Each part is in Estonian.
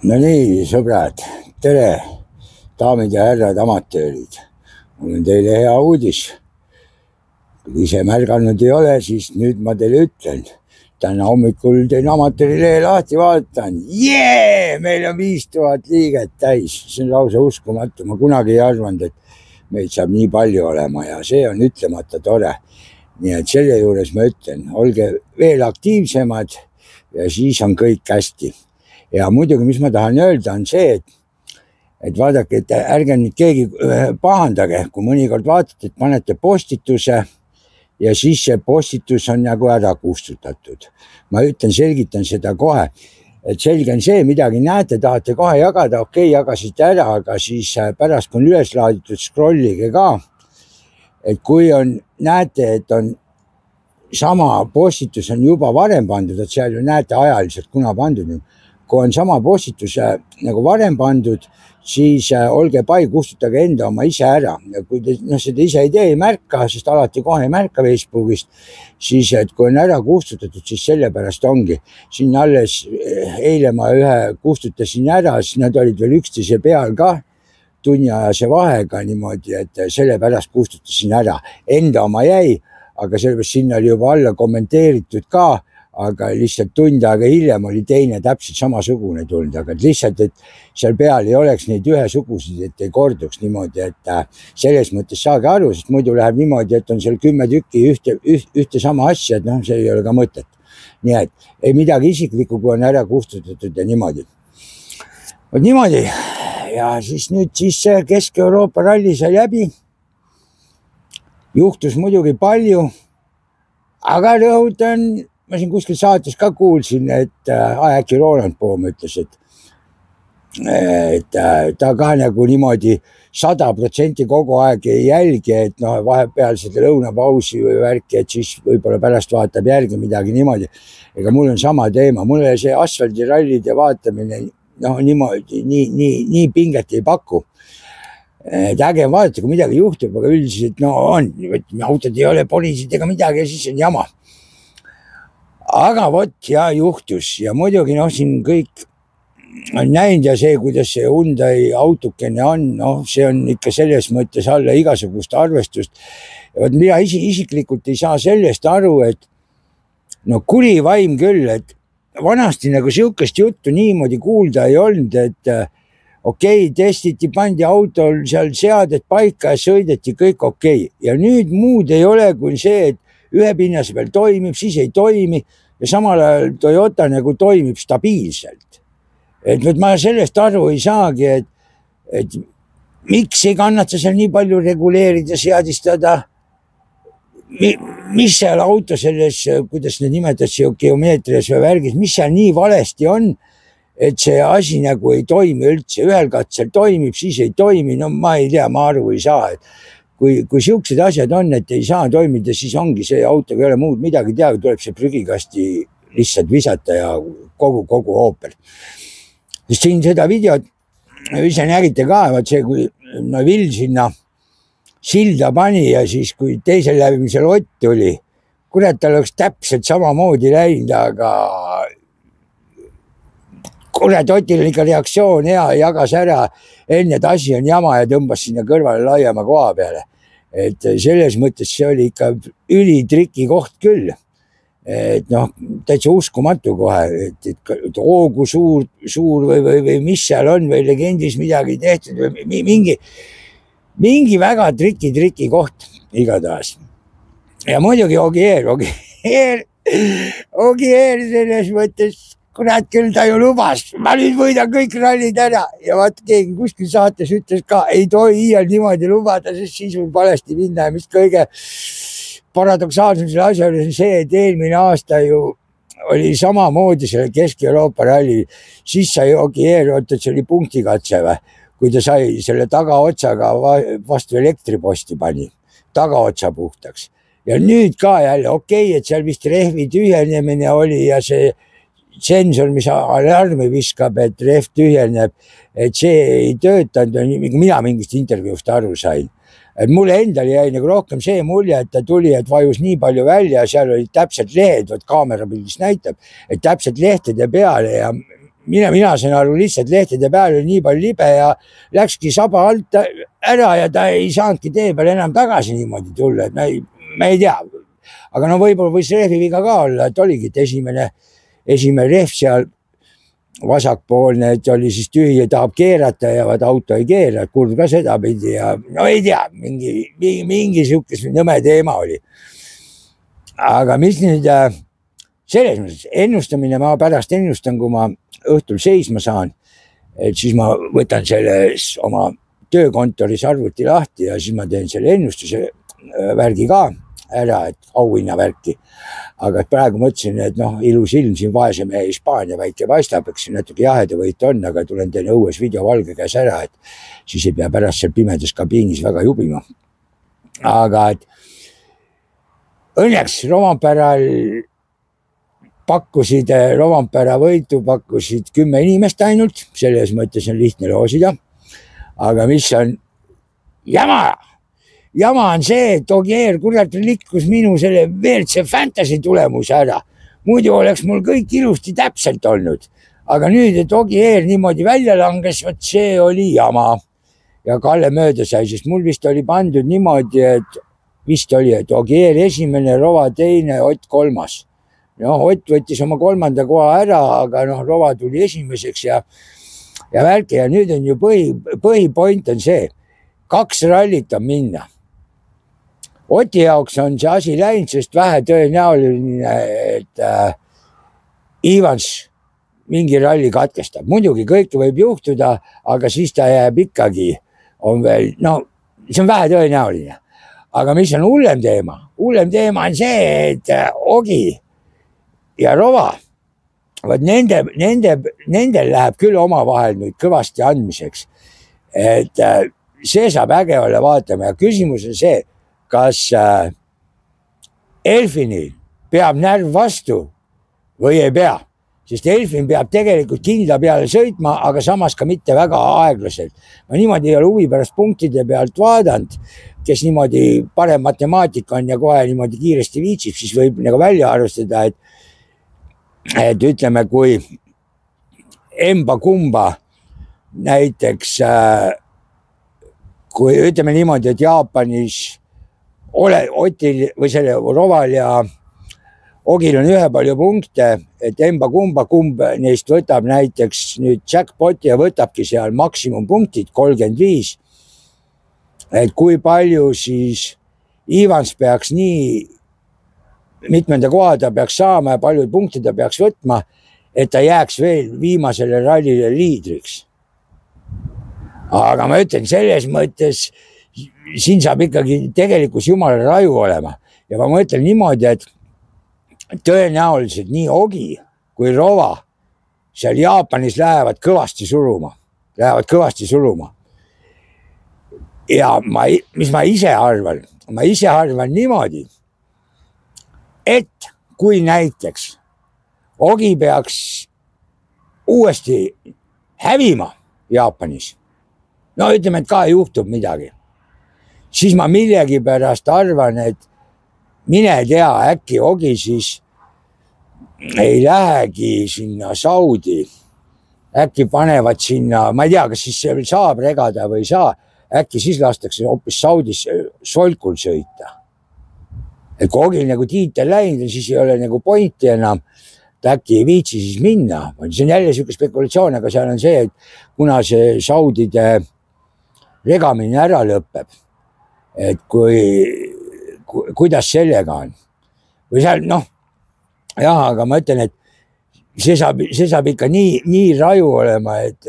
No nii, sõbrad, tere, daamid ja härrad, amatöörid. Mul on teile hea uudis. Kui ise märganud ei ole, siis nüüd ma teile ütlen. Täna hommikul teen amatöörilehe lahti, vaatan. Meil on 5000 liiget täis. See on lausa uskumatu. Ma kunagi ei arvanud, et meid saab nii palju olema ja see on ütlemata tore. Nii et selle juures ma ütlen, olge veel aktiivsemad ja siis on kõik hästi. Ja muidugi, mis ma tahan öelda, on see, et vaadake, et ärge nüüd keegi pahandage, kui mõnikord vaatate, et panete postituse ja siis see postitus on nagu ära kustutatud. Ma ütlen, selgitan seda kohe, et selge on see, midagi näete, tahate kohe jagada, okei, jagasite ära, aga siis pärast, kui on üles laaditud, scrollige ka, et kui on, näete, et on sama postitus on juba varem pandud, et seal ju näete ajaliselt, kuna pandud on. Kui on sama postitus nagu varem pandud, siis olge pai, kustutage enda oma ise ära. Ja kui te seda ise ei tee, ei märka, sest alati kohe ei märka Facebookist, siis et kui on ära kustutatud, siis sellepärast ongi. Siin alles eile ma ühe kustutasin ära, siis nad olid veel üksteise peal ka tunniajase vahega niimoodi, et sellepärast kustutasin ära. Enda oma jäi, aga sellepärast sinna oli juba alla kommenteeritud ka, aga lihtsalt tund aega hiljem oli teine täpselt samasugune tulnud, aga lihtsalt, et seal peal ei oleks neid ühesuguseid, et ei korduks niimoodi, et selles mõttes saage aru, sest muidu läheb niimoodi, et on seal 10 tükki ühte sama asja, et see ei ole ka mõtet. Nii et ei midagi isiklikku, kui on ära kustutatud ja niimoodi. Vot niimoodi ja siis nüüd Kesk-Euroopa ralli sai läbi. Juhtus muidugi palju, aga rõhutan, ma siin kuskil saates ka kuulsin, et äkki Roland Poom ütles, et ta ka nagu niimoodi 100% kogu aeg ei jälgi, et vahepeal seda lõunapausi või värki, et siis võib-olla pärast vaatab järgi midagi niimoodi. Ega mul on sama teema, mulle see asfaldirallide vaatamine niimoodi, nii pinget ei paku. Äge on vaadata, kui midagi juhtub, aga üldiselt on, autod ei ole poliisid ega midagi ja siis on jama. Aga vot ja juhtus ja muidugi siin kõik on näinud ja see, kuidas see Hyundai autukene on, see on ikka selles mõttes alla igasugust arvestust. Ja vot mina isiklikult ei saa sellest aru, et kuri vaim küll, et vanasti nagu siukest juttu niimoodi kuulda ei olnud, et okei, testiti, pandi autol seal seaded paika ja sõideti kõik okei. Ja nüüd muud ei ole kui see, et ühe pinnase peal toimib, siis ei toimi ja samal ajal Toyota nagu toimib stabiilselt. Et ma sellest aru ei saagi, et miks ei kannata seal nii palju reguleerida, seadistada, mis seal auto selles, kuidas need nimetad, geomeetrias või värgis, mis seal nii valesti on, et see asi nagu ei toimi üldse, ühel katsel toimib, siis ei toimi, ma ei tea, ma aru ei saa, et kui siuksed asjad on, et ei saa toimida, siis ongi see autoga ei ole muud midagi teha, tuleb see prügikasti lihtsalt visata ja kogu ooper. Sest siin seda videot ise nägite ka, see kui Vill sinna silda pani ja siis kui teisel läbimisel Ott tuli, kurat, tal oleks täpselt samamoodi läinud, aga kurat, Otil ikka reaktsioon hea, jagas ära, enne et asi on jama ja tõmbas sinna kõrvale laiema koha peale. Et selles mõttes see oli ikka ülitriki koht küll. Et täitsa uskumatu kohe, et hoogu suur või mis seal on või legendis midagi tehtud või mingi väga triki koht igatahes. Ja muidugi Ogier selles mõttes, kurat küll ta ju lubas, ma nüüd võidan kõik rallid ära ja vaat keegi kuskil saates ütles ka, ei tohi iial niimoodi lubada, sest siis võib valesti minna ja mis kõige paradoksaalsem selle asja oli see, et eelmine aasta ju oli samamoodi selle Kesk-Euroopa ralli, siis sai Ogier, see oli punktikatse või, kui ta sai selle tagaotsaga vastu elektriposti pani, tagaotsa puhtaks. Ja nüüd ka jälle, et seal vist rehvi tühjenemine oli ja see sensor, mis alarmi viskab, et rehv tühjeneb, et see ei töötanud, mina mingist intervjuust aru sain. Et mulle endale jäi nagu rohkem see mulje, et ta tuli, et vajus nii palju välja ja seal olid täpselt lehed, kaamera pildis näitab, et täpselt lehtede peale ja mina sain aru lihtsalt lehtede peal oli nii palju libe ja läkski saba alt ära ja ta ei saanudki tee peal enam tagasi niimoodi tulla, et me ei tea. Aga no võib-olla võis rehviviga ka olla, et oligi, et esimene rehv seal vasakpoolne, et oli siis tühi ja tahab keerata ja vaat auto ei keera, kurv ka seda pidi ja no ei tea, mingi sihukes nõme teema oli. Aga mis nüüd selles mõttes ennustamine, ma pärast ennustan, kui ma õhtul seisma saan, et siis ma võtan selles oma töökontoris arvuti lahti ja siis ma teen selle ennustuse värgi ka ära, et auhinna värki. Aga praegu mõtlesin, et ilus ilm siin vaese mehe Hispaania väike paistab, eks natuke jaheda võit on, aga tulen teen õues videovalge käes ära, et siis ei pea pärast seal pimedas kabiinis väga jubima. Aga et õnneks Roomperal pakkusid Roompera võitu, pakkusid 10 inimest ainult, selles mõttes on lihtne loosida. Aga mis on jama on see, et Ogier kurat likkus minu selle WRC Fantasy tulemuse ära. Muidu oleks mul kõik ilusti täpselt olnud. Aga nüüd, et Ogier niimoodi välja langes, võt see oli jama. Ja Kalle mööda sai, sest mul vist oli pandud niimoodi, et Ogier esimene, Rova teine, Ott kolmas. Ott võttis oma 3. koha ära, aga Rova tuli esimeseks ja värki ja nüüd on ju põhipoint on see, 2 rallit on minna. Oti jaoks on see asi läinud, sest vähe tõenäoline, et Ivans mingi ralli katkestab. Muidugi kõike võib juhtuda, aga siis ta jääb ikkagi, on veel, see on vähe tõenäoline. Aga mis on hullem teema? Hullem teema on see, et Ogi ja Rova, nendel läheb küll omavahel nüüd kõvasti andmiseks. Et see saab äge olla vaatama ja küsimus on see, kas Elfinil peab närv vastu või ei pea, sest Elfin peab tegelikult kindla peale sõitma, aga samas ka mitte väga aeglaselt. Ma niimoodi ei ole huvi pärast punktide pealt vaadanud, kes niimoodi parem matemaatika on ja kohe niimoodi kiiresti viitsib, siis võib nagu välja arvestada, et ütleme, kui emba-kumba näiteks, kui ütleme niimoodi, et Jaapanis Otil või selle Roval ja Ogil on ühepalju punkte, et emba-kumba, kumb neist võtab näiteks nüüd jackpoti ja võtabki seal maksimumpunktid 35. Et kui palju siis Ivans peaks nii mitmenda koha ta peaks saama ja palju punkte ta peaks võtma, et ta jääks veel viimasele rallile liidriks. Aga ma ütlen, selles mõttes siin saab ikkagi tegelikus jumala raju olema. Ja ma mõtlen niimoodi, et tõenäoliselt nii Ogi kui Rova seal Jaapanis lähevad kõvasti suruma. Ja mis ma ise arvan? Ma ise arvan niimoodi, et kui näiteks Ogi peaks uuesti hävima Jaapanis, ütleme, et ka juhtub midagi, siis ma millegipärast arvan, et mine tea, äkki Ogi siis ei lähegi sinna Saudi. Äkki panevad sinna, ma ei tea, kas siis saab regada või ei saa, äkki siis lastakse hoopis Saudis solkul sõita. Et kui Ogil nagu tiitel läinud, siis ei ole nagu pointi enam, et äkki ei viitsi siis minna. See on jälle selline spekulatsioon, aga seal on see, et kuna see Saudide regamine ära lõpeb, et kuidas sellega on. Või seal, aga ma ütlen, et see saab ikka nii raju olema, et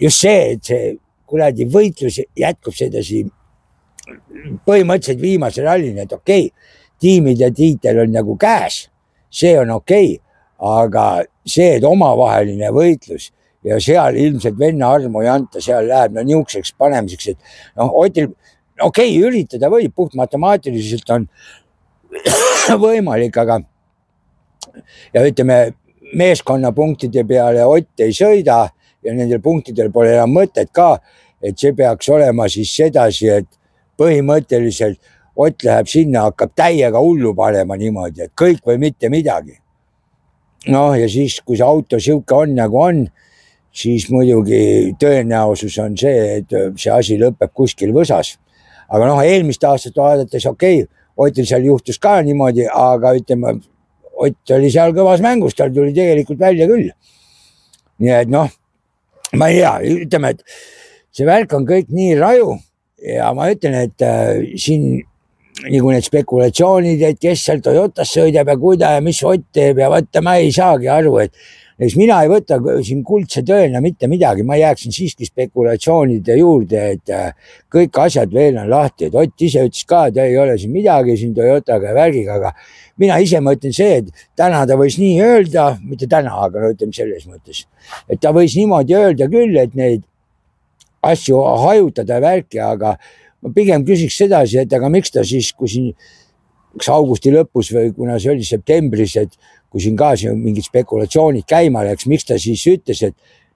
just see, et see kuradi võitlus jätkub sedasi põhimõtteliselt viimase rallini, et okei, tiimide tiitel on nagu käes, see on okei, aga see, et omavaheline võitlus ja seal ilmselt venna armu ei anta, seal läheb niukseks panemiseks, et Otil üritada võib, puht matemaatiliselt on võimalik, aga ja ütleme, meeskonna punktide peale Ott ei sõida ja nendel punktidel pole enam mõtet ka, et see peaks olema siis sedasi, et põhimõtteliselt Ott läheb sinna, hakkab täiega hullu panema niimoodi, et kõik või mitte midagi. noh, ja siis, kui see auto sihuke on, nagu on, siis muidugi tõenäosus on see, et see asi lõpeb kuskil võsas. Aga noh, eelmist aastat vaadates okei, Otil seal juhtus ka niimoodi, aga ütleme, Ott oli seal kõvas mängus, tal tuli tegelikult välja küll. Nii et noh, ma ei tea, ütleme, et see värk on kõik nii raju ja ma ütlen, et siin nagu need spekulatsioonid, et kes seal Toyotas sõidab ja kuida ja mis Ott teeb ja võtta, ma ei saagi aru, et mina ei võta siin kuldse tõena mitte midagi, ma jääksin siiski spekulatsioonide juurde, et kõik asjad veel on lahti, et Ott ise ütles ka, et ei ole siin midagi siin Toyotaga ja värgiga, aga mina ise mõtlen see, et täna ta võis nii öelda, mitte täna, aga no ütleme selles mõttes, et ta võis niimoodi öelda küll, et neid asju hajutada värki, aga ma pigem küsiks sedasi, et aga miks ta siis, kui siin augusti lõpus või kuna see oli septembris, et kui siin ka mingid spekulatsioonid käima läks, miks ta siis ütles, et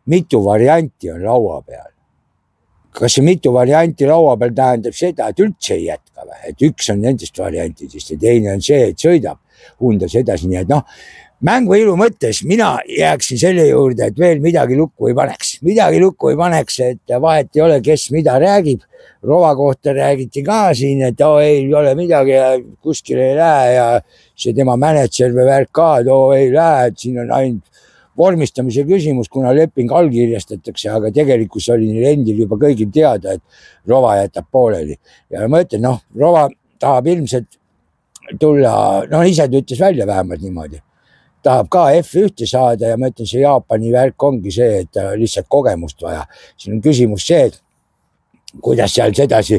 mitu varianti on laua peal. Kas see mitu varianti laua peal tähendab seda, et üldse ei jätka või? Et üks on nendest variantidest ja teine on see, et sõidab Hundas edasi. Nii et noh, mängu ilu mõttes mina jääksin selle juurde, et veel midagi lukku ei paneks. Midagi lukku ei paneks, et vahet ei ole, kes mida räägib. Rova kohta räägiti ka siin, et ei ole midagi ja kuskil ei lähe ja see tema mänedžer või värk ka, et ei lähe, et siin on ainult vormistamise küsimus, kuna leping allkirjastatakse, aga tegelikult oli neil endil juba kõigil teada, et Rova jätab pooleli. Ja ma ütlen, noh, Rova tahab ilmselt tulla, noh, ise ta ütles välja vähemalt niimoodi. Tahab ka F1 saada ja ma ütlen, see Jaapani värk ongi see, et lihtsalt kogemust vaja. Siin on küsimus see, et kuidas seal sedasi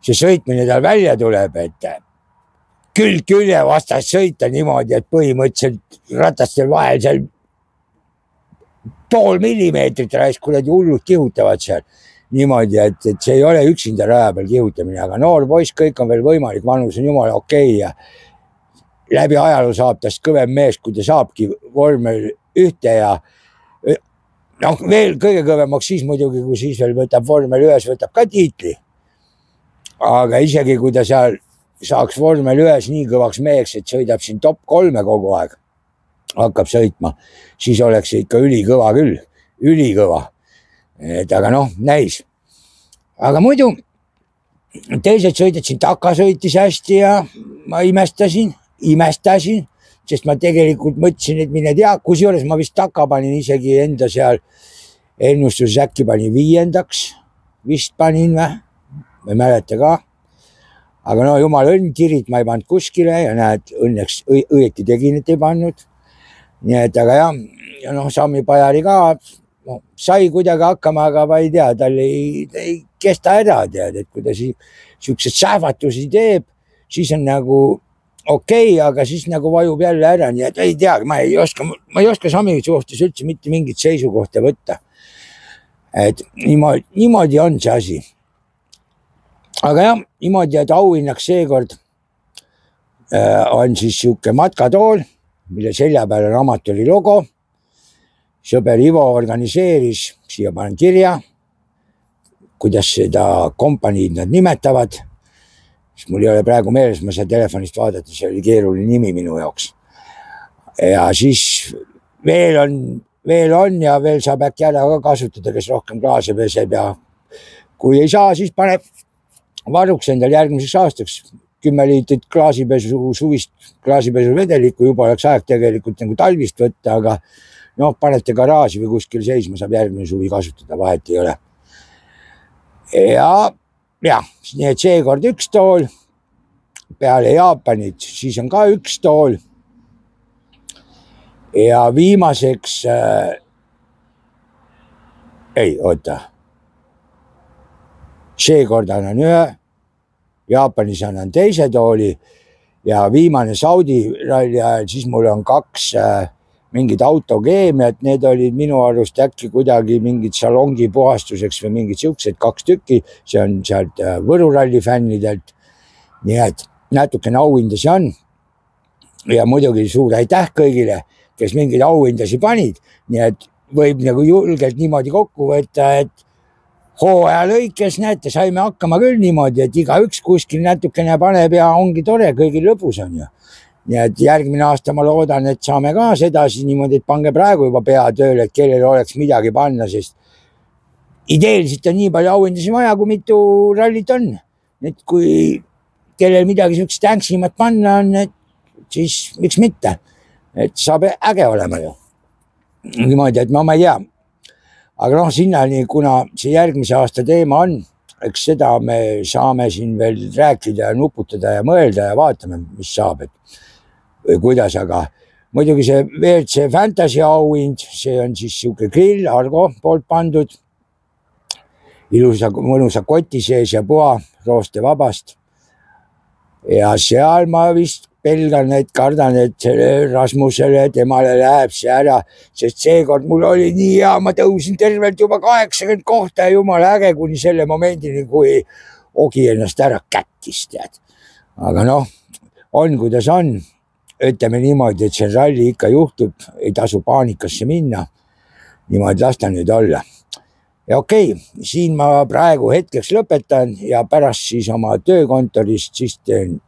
see sõitmine tal välja tuleb, et külg külje vastas sõita niimoodi, et põhimõtteliselt ratastel vahel seal pool millimeetrit raisk, kuradi hullud kihutavad seal niimoodi, et see ei ole üksinda raja peal kihutamine, aga noor poiss, kõik on veel võimalik, vanus on jumala okei ja läbi ajaloo saab tast kõvem mees, kui ta saabki vormel 1 ja noh, veel kõige kõvemaks siis muidugi, kui siis veel võtab vormel 1, võtab ka tiitli. Aga isegi kui ta seal saaks vormel 1 nii kõvaks meheks, et sõidab siin top 3 kogu aeg, hakkab sõitma, siis oleks see ikka ülikõva küll, ülikõva. Et aga noh, näis. Aga muidu teised sõidad siin Taka sõitis hästi ja ma imestasin, sest ma tegelikult mõtlesin, et mine tea, kusjuures ma vist Taka panin isegi enda seal ennustuses äkki panin 5. Vist panin või? Ma ei mäleta ka. Aga no jumal õnn, Tirit ma ei pannud kuskile ja näed, õnneks õieti tegin, et ei pannud. Nii et aga jah, ja noh, Sami Pajari ka sai kuidagi hakkama, aga ma ei tea, tal ei kesta ära, tead, et kui ta siuksed sähvatusi teeb, siis on nagu okei, aga siis nagu vajub jälle ära, nii et ei tea, ma ei oska Sami suhtes üldse mitte mingit seisukohta võtta. Et niimoodi on see asi. Aga jah, niimoodi, et auhinnaks seekord on siis siuke matkatool, mille selja peal on Amatööri logo. Sõber Ivo organiseeris, siia panen kirja, kuidas seda kompaniid nad nimetavad. Mul ei ole praegu meeles, ma saan telefonist vaadata, see oli keeruline nimi minu jaoks. Ja siis veel on ja veel saab äkki ära ka kasutada, kes rohkem klaase peseb ja kui ei saa, siis paneb varuks endal järgmiseks aastaks 10 liitrit suvist klaasipesu vedelikku, juba oleks aeg tegelikult nagu talvist võtta, aga noh, panete garaaži või kuskil seisma, saab järgmine suvi kasutada, vahet ei ole. Ja, nii et seekord 1 tool, peale Jaapanit, siis on ka 1 tool. Ja viimaseks, seekord annan 1, Jaapanis annan 2 tooli ja viimane Saudi ralli ajal, siis mul on 2 mingid autokeemiat, need olid minu arust äkki kuidagi mingid salongi puhastuseks või mingid siuksed 2 tükki, see on sealt Võru ralli fännidelt. Nii et natukene auhindasi on ja muidugi suur aitäh kõigile, kes mingeid auhindasi panid, nii et võib nagu julgelt niimoodi kokku võtta, et hooaja lõikes, näete, saime hakkama küll niimoodi, et igaüks kuskil natukene paneb ja ongi tore, kõigil lõbus on ju. nii et järgmine aasta ma loodan, et saame ka sedasi niimoodi, et pange praegu juba pea tööle, et kellel oleks midagi panna, sest ideeliselt on nii palju auhindasid vaja, kui mitu rallit on. Et kui kellel midagi sellist tänksimat panna on, et siis miks mitte. Et saab äge olema ju. Niimoodi, et ma ei tea. Aga sinnani, kuna see järgmise aasta teema on, eks seda me saame siin veel rääkida ja nuputada ja mõelda ja vaatame, mis saab, et või kuidas, aga muidugi see WRC Fantasy auhind, see on siis siuke grill Argo poolt pandud, ilusa mõnusa koti sees ja puha rooste vabast. Ja seal ma vist pelgan, et kardan, et selle Rasmusele, temale läheb see ära, sest seekord mul oli nii hea, ma tõusin tervelt juba 80 kohta ja jumala äge kuni selle momendini, kui Ogi ennast ära kättis, tead. Aga on kuidas on. Ütleme niimoodi, et see ralli ikka juhtub, ei tasu paanikasse minna. Niimoodi lasta nüüd olla. Ja okei, siin ma praegu hetkeks lõpetan ja pärast siis oma töökontorist siis teen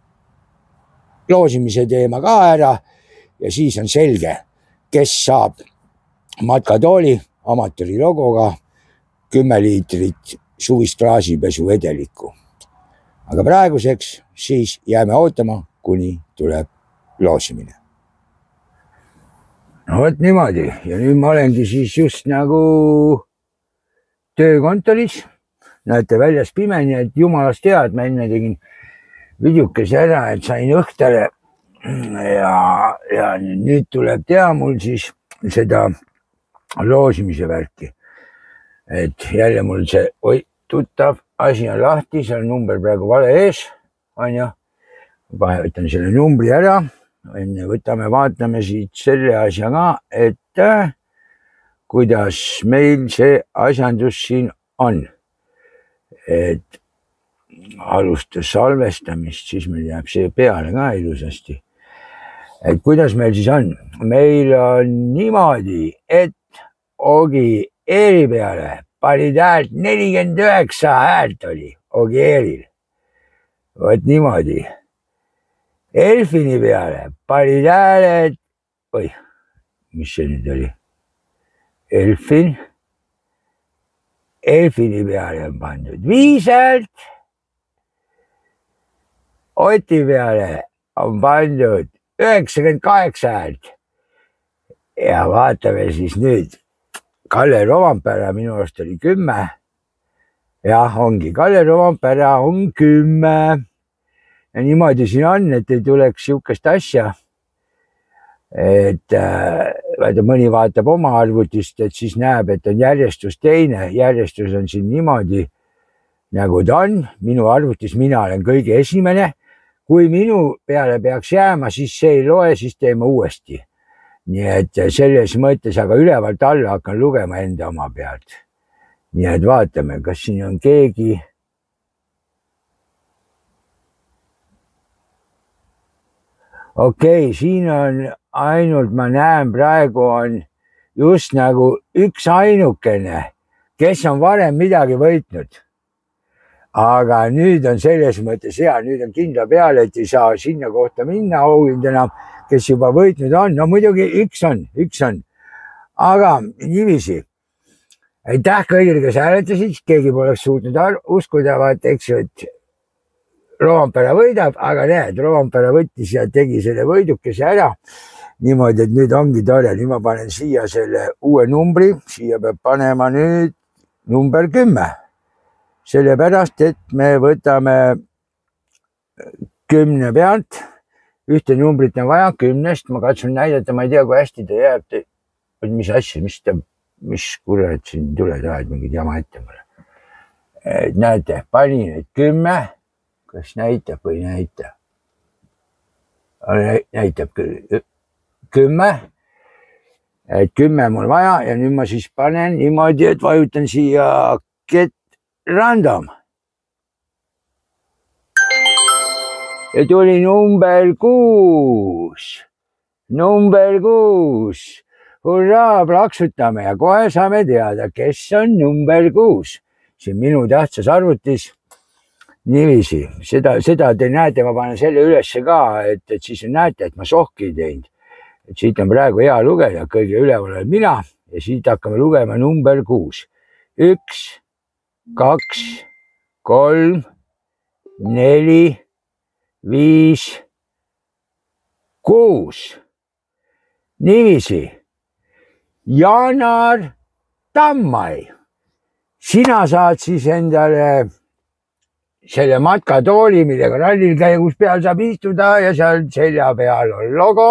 loosimise teema ka ära ja siis on selge, kes saab matkatooli amatööri logoga 10 liitrit suvist klaasipesu vedelikku. Aga praeguseks siis jääme ootama, kuni tuleb loosimine. Võt niimoodi ja nüüd ma olengi siis just nagu töökontoris. Näete väljas pime, nii et jumalast hea, et ma enne tegin videokese ära, et sain õhtale ja nüüd tuleb teha mul siis seda loosimise värki. Et jälle mul see tuttav asi on lahti, seal number praegu vale ees on ju. Võtan selle numbri ära. Enne võtame, vaatame siit selle asja ka, et kuidas meil see asjandus siin on. Et alustas salvestamist, siis meil jääb see peale ka ilusasti. Et kuidas meil siis on? Meil on niimoodi, et Ogi Eeri peale panid häält 49 häält oli Ogi Eeril. Võt niimoodi. Elfini peale panid hääled, mis see nüüd oli? Elfini peale on pandud 5 häält. Oti peale on pandud 98 häält. Ja vaatame siis nüüd. Kalle Rovampere minu arust oli 10. Jah, ongi. Kalle Rovampere on 10. Ja niimoodi siin on, et ei tuleks siukest asja, et mõni vaatab oma arvutist, et siis näeb, et on järjestus teine. Järjestus on siin niimoodi, nagu ta on. Minu arvutis mina olen kõige esimene. Kui minu peale peaks jääma, siis see ei loe, siis teeme uuesti. Nii et selles mõttes, aga ülevalt alla hakkan lugema enda oma pealt. Nii et vaatame, kas siin on keegi. Okei, siin on ainult, ma näen praegu on just nagu üks ainukene, kes on varem midagi võitnud. Aga nüüd on selles mõttes hea, nüüd on kindla peale, et ei saa sinna kohta minna auhind enam, kes juba võitnud on. No muidugi üks on. Aga niiviisi, aitäh kõigile, kes hääletasid, keegi poleks suutnud uskuda, vaat eks ju, et Rovampere võidab, aga näed, Rovampere võttis ja tegi selle võidukese ära. Niimoodi, et nüüd ongi tore. Nüüd ma panen siia selle uue numbri. Siia peab panema nüüd number 10. Sellepärast, et me võtame 10 pealt. Ühte numbrit on vaja 10-st. Ma katsun näidata, ma ei tea, kui hästi ta jääb. Mis asja, mis kurat siin tule tahad mingid jama ette mulle. Näete, panin nüüd 10. Kas näitab või ei näita? Näitab küll 10. Et 10 mul vaja ja nüüd ma siis panen niimoodi, et vajutan siia get random. Ja tuli number 6. Number 6. Hurraa, plaksutame ja kohe saame teada, kes on number 6. See on minu tähtsas arvutis. niiviisi, seda te näete, ma panen selle ülesse ka, et siis näete, et ma sohki ei teinud. Et siit on praegu hea lugeda, kõige üleval olen mina ja siit hakkame lugema number 6. 1, 2, 3, 4, 5, 6. Niiviisi. Janar Tammai. Sina saad siis endale selle matkatooli, millega rallil käigus peal saab istuda ja seal selja peal on logo.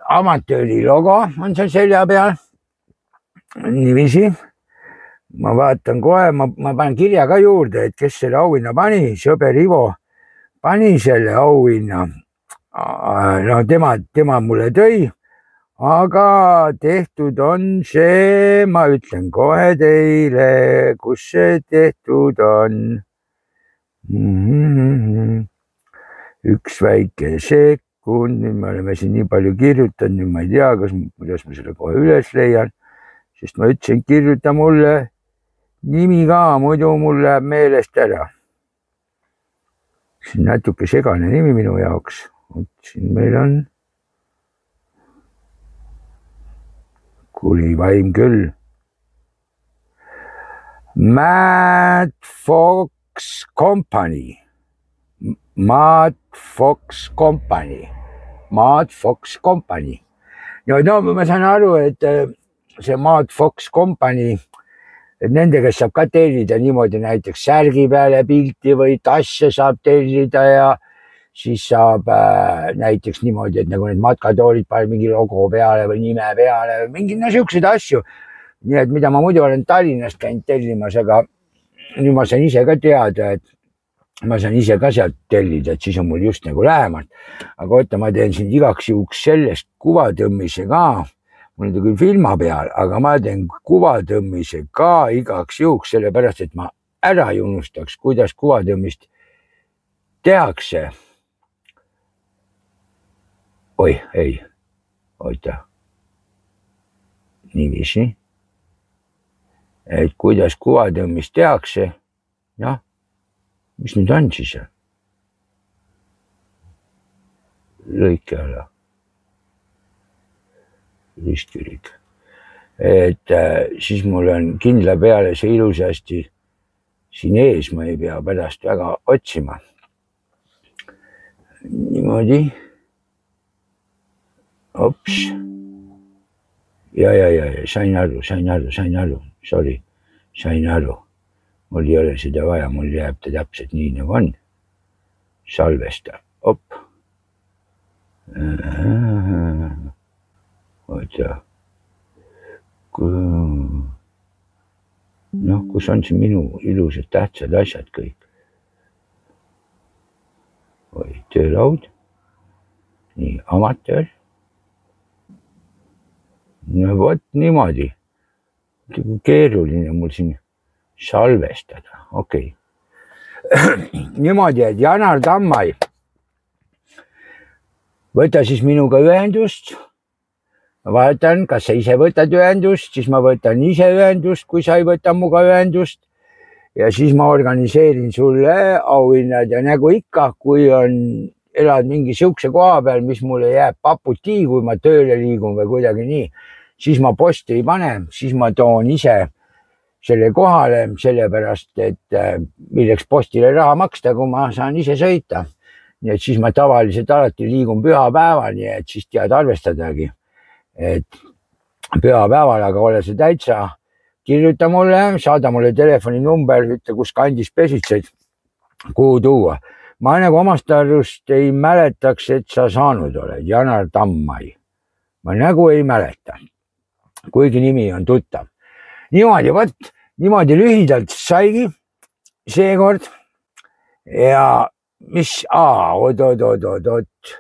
Amatööri logo on seal selja peal. Niiviisi. Ma vaatan kohe, ma panen kirja ka juurde, et kes selle auhinna pani. Sõber Ivo pani selle auhinna. No tema mulle tõi. Aga tehtud on see, ma ütlen kohe teile, kus see tehtud on. Üks väike sekund, nüüd me oleme siin nii palju kirjutanud, nüüd ma ei tea, kuidas ma selle kohe üles leian, sest ma ütlesin, kirjuta mulle nimi ka, muidu mul läheb meelest ära. See on natuke segane nimi minu jaoks. Siin meil on kuli vaim küll. Mad Fox Company. Mad Fox Company. Mad Fox Company. No ma saan aru, et see Mad Fox Company, et nende, kes saab ka tellida niimoodi näiteks särgi peale pilti või tasse saab tellida ja siis saab näiteks niimoodi, et nagu need matkatoolid paned mingi logo peale või nime peale või mingi siukseid asju. Nii et mida ma muidu olen Tallinnast käinud tellimas, aga nüüd ma saan ise ka teada, et ma saan ise ka sealt tellida, et siis on mul just nagu lähemalt. Aga oota, ma teen siin igaks juhuks sellest kuvatõmmise ka. Mul on ta küll filma peal, aga ma teen kuvatõmmise ka igaks juhuks, sellepärast, et ma ära ei unustaks, kuidas kuvatõmmist tehakse. Oi, ei, oota. Niiviisi. Et kuidas kuvatõmmist tehakse. Jah, mis nüüd on siis? Lõike alla. Ristkülik. Et siis mul on kindla peale see ilusasti siin ees, ma ei pea pärast väga otsima. Niimoodi. Ops. Ja, sain aru. Sorry, sain aru. Mul ei ole seda vaja, mul jääb ta täpselt nii nagu on. Salvesta. Op. Oota. Noh, kus on see minu ilusad tähtsad asjad kõik? Oi, töölaud. Nii, amatöör. No vot niimoodi. Keeruline mul siin salvestada. Okei. Niimoodi, et Janar Tammai. Võta siis minuga ühendust. Ma vaatan, kas sa ise võtad ühendust, siis ma võtan ise ühendust, kui sa ei võta muga ühendust. Ja siis ma organiseerin sulle auhinnad ja nagu ikka, kui elad mingi siukse koha peal, mis mulle jääb paputii, kui ma tööle liigun või kuidagi nii, siis ma posti ei pane, siis ma toon ise selle kohale, sellepärast, et milleks postile raha maksta, kui ma saan ise sõita. Nii et siis ma tavaliselt alati liigun pühapäevani, et siis tead arvestadagi. Et pühapäeval, aga ole see täitsa, kirjuta mulle, saada mulle telefoninumber, ütle, kus kandis pesitsed, kuhu tuua. Ma nagu omast arust ei mäletaks, et sa saanud oled, Janar Tammai. Ma nagu ei mäleta, kuigi nimi on tuttav. Niimoodi lühidalt saigi seekord ja mis, oot.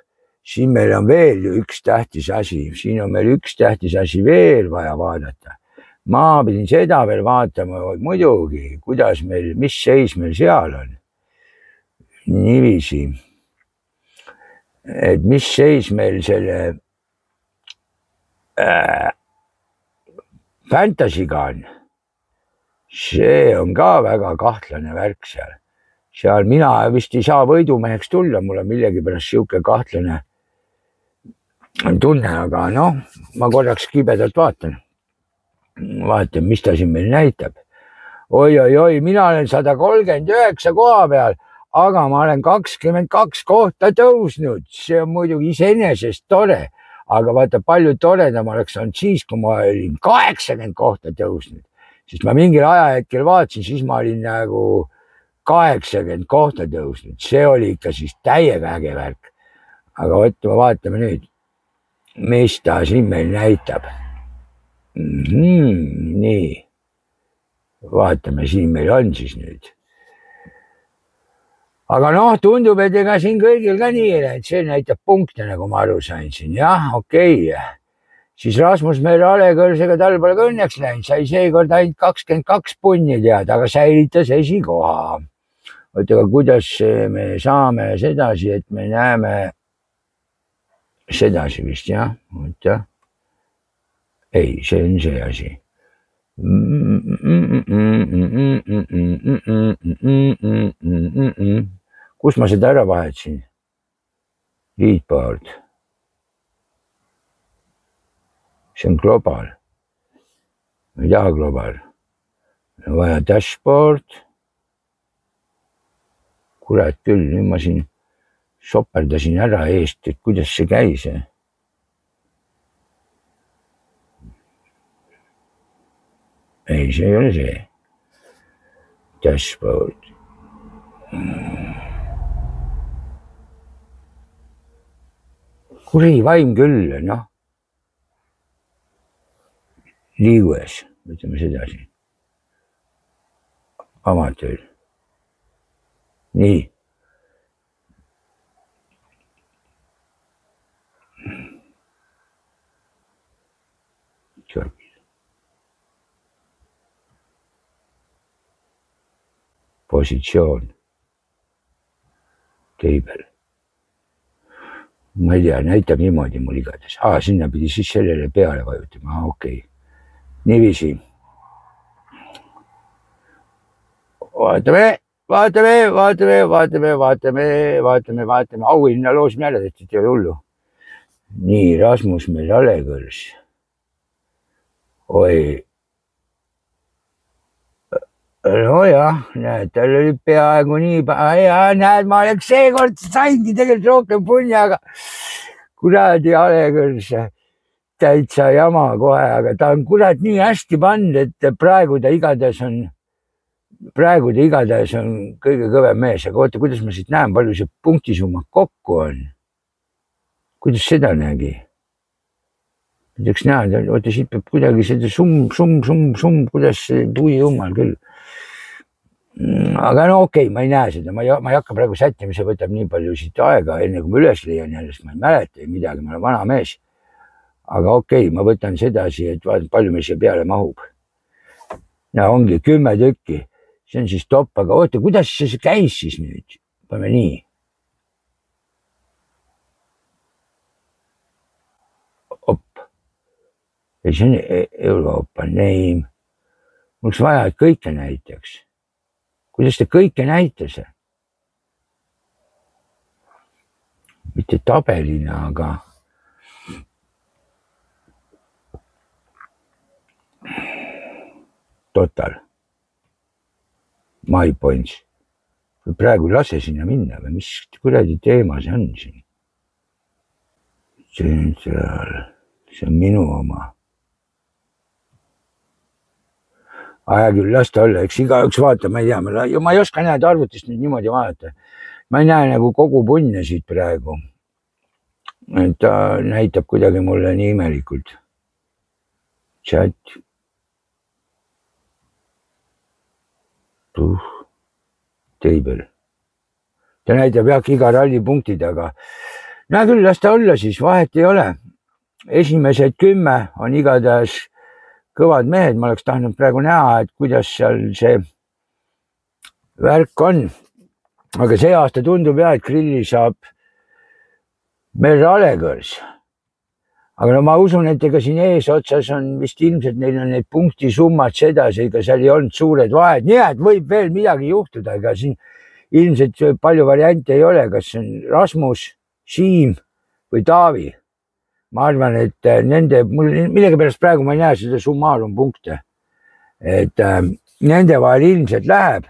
Siin meil on veel üks tähtis asi, siin on meil üks tähtis asi veel vaja vaadata. Ma pidin seda veel vaatama, muidugi, kuidas meil, mis seis meil seal on. Niiviisi, et mis seis meil selle Fantasyga on. see on ka väga kahtlane värk seal. Seal mina vist ei saa võidumeheks tulla, mul on millegipärast siuke kahtlane tunne, aga noh, ma korraks kibedalt vaatan, mis ta siin meil näitab. Oi, mina olen 139 koha peal, aga ma olen 22 kohta tõusnud. See on muidugi iseenesest tore, aga vaata, palju toredam oleks olnud siis, kui ma olin 80 kohta tõusnud, sest ma mingil ajahetkel vaatasin, siis ma olin nagu 80 kohta tõusnud. See oli ikka siis täiega äge värk. Aga vaatame nüüd, mis ta siin meil näitab. Nii, vaatame, siin meil on siis nüüd. Aga noh, tundub, et ega siin kõigil ka nii ei läinud, see näitab punkte, nagu ma aru sain siin. Jah, okei. Siis Rasmus Mere Alekõrsega tal pole ka õnneks läinud, sai seekord ainult 22 punni teada, aga säilitas esikoha. Aga kuidas me saame sedasi, et me näeme sedasi vist, jah? Ei, see on see asi. Kus ma seda ära vahetasin? Leadboard. See on global. Ma ei taha global. On vaja dashboard. Kurat küll, nüüd ma siin soperdasin ära eest, et kuidas see käis. Ei, see ei ole see. Dashboard. Kuri vaim küll, noh. Liigues, võtame sedasi. Amatöör. Nii. Positsioon. Table. Ma ei tea, näitab niimoodi mul igatahes. Sinna pidi siis sellele peale vajutama. Okei. Niiviisi. Vaatame. Auhinna loosime jälle, et ei ole hullu. Nii, Rasmus Mere Alekõrs. Oi. No jah, näed, tal oli peaaegu nii, näed, ma oleks seekord saingi tegelikult rohkem punni, aga kuradi Alekõrs täitsa jama kohe, aga ta on kurat nii hästi pannud, et praegu ta igatahes on kõige kõvem mees, aga oota, kuidas ma siit näen, palju see punktisumma kokku on? Kuidas seda nägi? Kuidas näed, oota, siit peab kuidagi seda summ, kuidas see tui jummal küll. Aga no okei, ma ei näe seda, ma ei hakka praegu sättima, see võtab nii palju siit aega, enne kui ma üles leian jälle, sest ma ei mäleta midagi, ma olen vana mees. Aga okei, ma võtan sedasi, et vaatan, palju meil siia peale mahub. Ja ongi 10 tükki, see on siis top, aga oota, kuidas see käis siis nüüd? Paneme nii. Op. Ja see on Euroopa name. Mul oleks vaja, et kõike näitaks. Kuidas te kõike näitas? Mitte tabelina, aga total. My points. Praegu ei lase sinna minna või mis kuradi teema see on siin? See on minu oma. Hea küll, las ta olla, eks igaüks vaata, ma ei tea, ma ei oska näed arvutist nüüd niimoodi vaadata. Ma ei näe nagu kogu punne siit praegu. Ta näitab kuidagi mulle nii imelikult. Chat. Table. Ta näitab jah iga ralli punktid, aga näe küll, las ta olla siis, vahet ei ole. Esimesed 10 on igatahes kõvad mehed, ma oleks tahtnud praegu näha, et kuidas seal see värk on. Aga see aasta tundub jah, et grilli saab Mere Alekõrs. aga no ma usun, et ega siin eesotsas on vist ilmselt neil on need punktisummad sedasi, ega seal ei olnud suured vahed. Nii, et võib veel midagi juhtuda, ega siin ilmselt palju variante ei ole, kas on Rasmus, Siim või Taavi. Ma arvan, et nende, millega pärast praegu ma ei näe seda summaarum punkte, et nende vahel ilmselt läheb.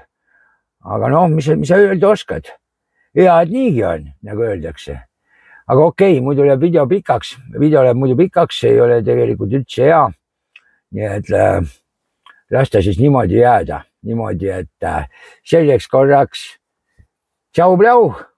Aga noh, mis sa öelda oskad? Hea, et niigi on, nagu öeldakse. Aga okei, muidu läheb video pikaks. Video läheb muidu pikaks, see ei ole tegelikult üldse hea. Nii et las ta siis niimoodi jääda. Niimoodi, et selliseks korraks. Tšau, plau!